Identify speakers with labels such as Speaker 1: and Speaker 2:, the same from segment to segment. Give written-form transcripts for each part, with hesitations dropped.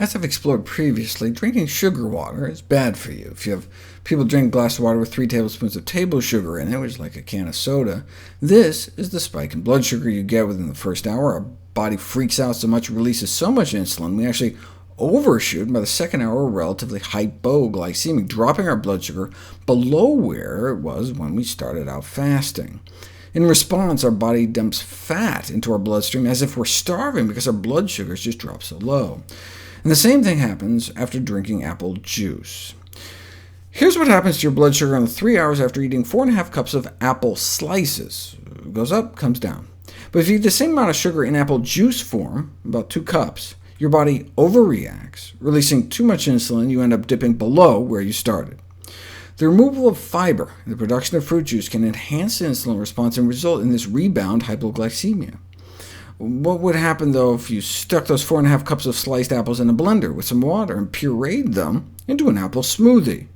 Speaker 1: As I've explored previously, drinking sugar water is bad for you. If you have people drink a glass of water with 3 tablespoons of table sugar in it, which is like a can of soda, this is the spike in blood sugar you get within the first hour. Our body freaks out so much, it releases so much insulin, we actually overshoot. By the second hour, we're relatively hypoglycemic, dropping our blood sugar below where it was when we started out fasting. In response, our body dumps fat into our bloodstream as if we're starving because our blood sugars just drop so low. And the same thing happens after drinking apple juice. Here's what happens to your blood sugar in the 3 hours after eating 4.5 cups of apple slices. It goes up, comes down. But if you eat the same amount of sugar in apple juice form, about 2 cups, your body overreacts, releasing too much insulin. You end up dipping below where you started. The removal of fiber and the production of fruit juice can enhance the insulin response and result in this rebound hypoglycemia. What would happen, though, if you stuck those 4.5 cups of sliced apples in a blender with some water and pureed them into an apple smoothie?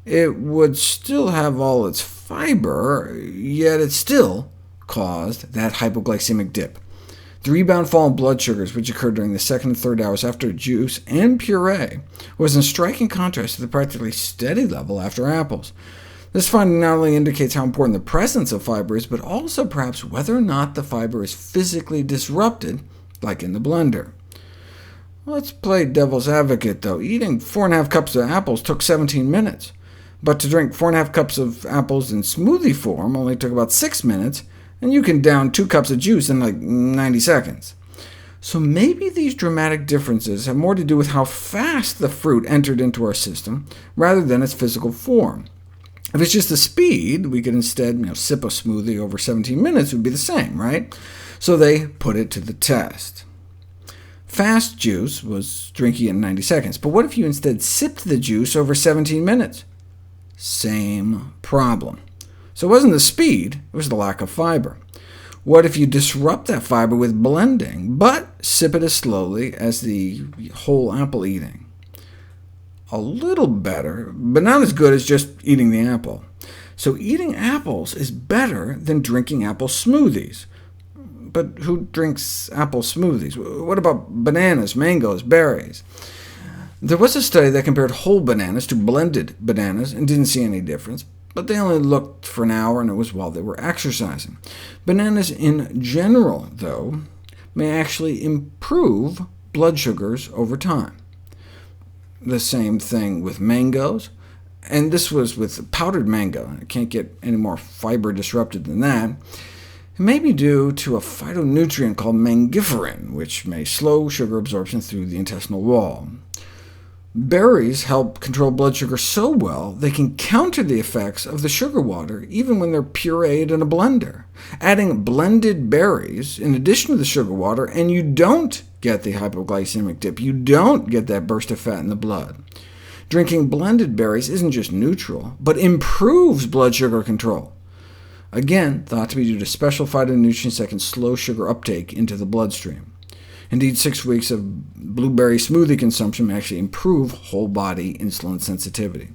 Speaker 1: It would still have all its fiber, yet it still caused that hypoglycemic dip. The rebound fall in blood sugars, which occurred during the second and third hours after juice and puree, was in striking contrast to the practically steady level after apples. This finding not only indicates how important the presence of fiber is, but also perhaps whether or not the fiber is physically disrupted, like in the blender. Let's play devil's advocate, though. Eating 4.5 cups of apples took 17 minutes, but to drink 4.5 cups of apples in smoothie form only took about 6 minutes, and you can down 2 cups of juice in like 90 seconds. So maybe these dramatic differences have more to do with how fast the fruit entered into our system, rather than its physical form. If it's just the speed, we could instead sip a smoothie over 17 minutes, it would be the same, right? So they put it to the test. Fast juice was drinking it in 90 seconds, but what if you instead sipped the juice over 17 minutes? Same problem. So it wasn't the speed, it was the lack of fiber. What if you disrupt that fiber with blending, but sip it as slowly as the whole apple eating? A little better, but not as good as just eating the apple. So eating apples is better than drinking apple smoothies. But who drinks apple smoothies? What about bananas, mangoes, berries? There was a study that compared whole bananas to blended bananas and didn't see any difference, but they only looked for an hour, and it was while they were exercising. Bananas in general, though, may actually improve blood sugars over time. The same thing with mangoes, and this was with powdered mango. It can't get any more fiber disrupted than that. It may be due to a phytonutrient called mangiferin, which may slow sugar absorption through the intestinal wall. Berries help control blood sugar so well they can counter the effects of the sugar water, even when they're pureed in a blender. Adding blended berries in addition to the sugar water, and you don't get the hypoglycemic dip. You don't get that burst of fat in the blood. Drinking blended berries isn't just neutral, but improves blood sugar control. Again, thought to be due to special phytonutrients that can slow sugar uptake into the bloodstream. Indeed, 6 weeks of blueberry smoothie consumption may actually improve whole-body insulin sensitivity.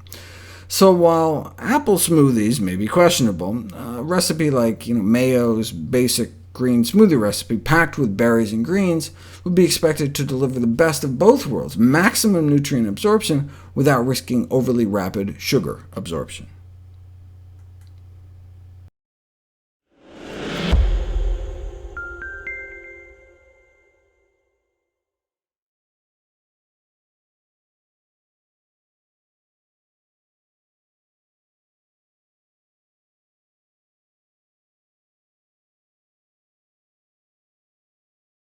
Speaker 1: So while apple smoothies may be questionable, a recipe like Mayo's basic green smoothie recipe, packed with berries and greens, would be expected to deliver the best of both worlds, maximum nutrient absorption without risking overly rapid sugar absorption.